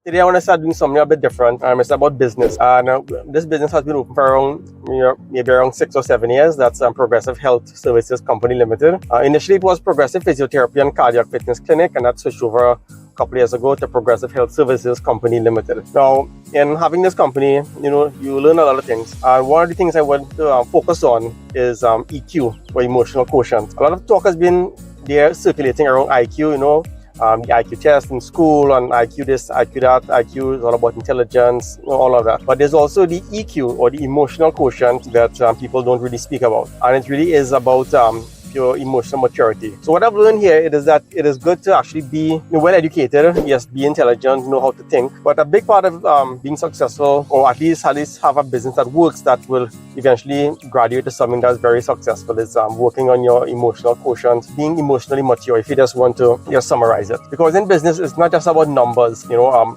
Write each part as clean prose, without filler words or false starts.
Today I want to start doing something a bit different. It's about business. Now, this business has been open for around, maybe around 6 or 7 years. That's Progressive Health Services Company Limited. Initially, it was Progressive Physiotherapy and Cardiac Fitness Clinic, and that switched over a couple of years ago to Progressive Health Services Company Limited. Now, in having this company, you learn a lot of things. And one of the things I want to focus on is EQ, or emotional quotient. A lot of talk has been there circulating around IQ, the IQ test in school, and IQ this, IQ that. IQ is all about intelligence, all of that. But there's also the EQ, or the emotional quotient, that people don't really speak about. And it really is about your emotional maturity. So what I've learned here is that it is good to actually be well educated, yes, be intelligent, know how to think. But a big part of being successful, or at least have a business that works, that will eventually graduate to something that's very successful, is working on your emotional quotient, being emotionally mature, if you just want to just summarize it. Because in business, it's not just about numbers,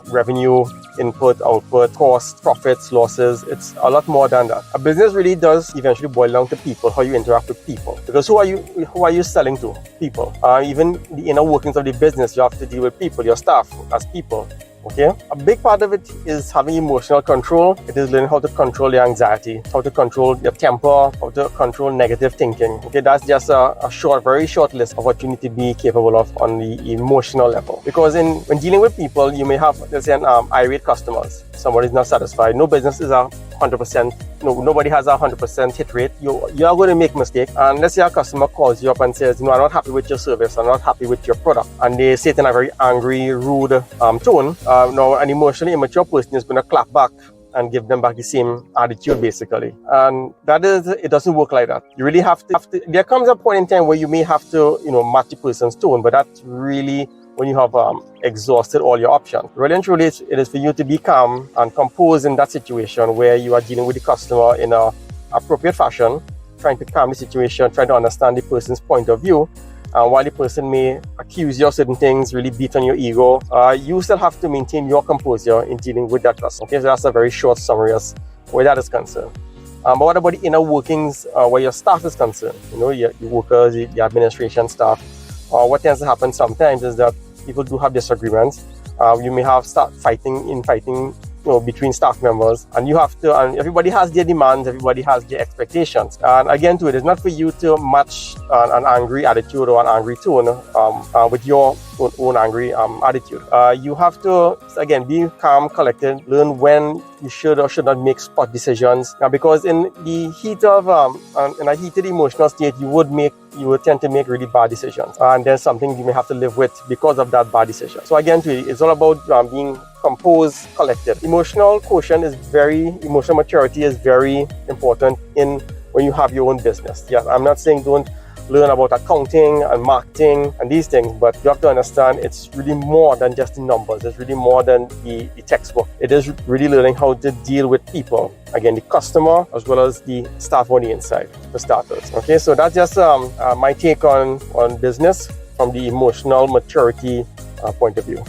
revenue, input, output, costs, profits, losses. It's a lot more than that. A business really does eventually boil down to people, how you interact with people. Because who are you selling to? People. Even the inner workings of the business, you have to deal with people, your staff as people. Okay, a big part of it is having emotional control. It is learning how to control your anxiety, how to control your temper, how to control negative thinking. Okay, that's just a very short list of what you need to be capable of on the emotional level. Because when dealing with people, you may have, let's say, irate customers. Somebody is not satisfied. No business is 100%. Nobody has 100% hit rate. You are going to make mistakes. And let's say a customer calls you up and says, I'm not happy with your service, I'm not happy with your product, and they say it in a very angry, rude tone. Now, an emotionally immature person is going to clap back and give them back the same attitude, basically. And it doesn't work like that. You really have to, there comes a point in time where you may have to, match the person's tone, but that's really when you have exhausted all your options. Really and truly, it is for you to be calm and composed in that situation where you are dealing with the customer in an appropriate fashion, trying to calm the situation, trying to understand the person's point of view. While the person may accuse you of certain things, really beat on your ego, you still have to maintain your composure in dealing with that customer. Okay, so that's a very short summary as where that is concerned. But what about the inner workings where your staff is concerned? Your workers, the administration staff. What tends to happen sometimes is that people do have disagreements. You may start fighting between staff members, and and everybody has their demands, everybody has their expectations. And again, too, it is not for you to match an angry attitude or an angry tone with your own angry attitude. You have to, again, be calm, collected, learn when you should or should not make spot decisions. Because in the heat of, in a heated emotional state, you would tend to make really bad decisions. And there's something you may have to live with because of that bad decision. So again, too, it's all about being composed, collected. Emotional maturity is very important when you have your own business. Yeah, I'm not saying don't learn about accounting and marketing and these things, but you have to understand it's really more than just the numbers. It's really more than the textbook. It is really learning how to deal with people. Again, the customer as well as the staff on the inside, for starters. Okay, so that's just my take on business from the emotional maturity point of view.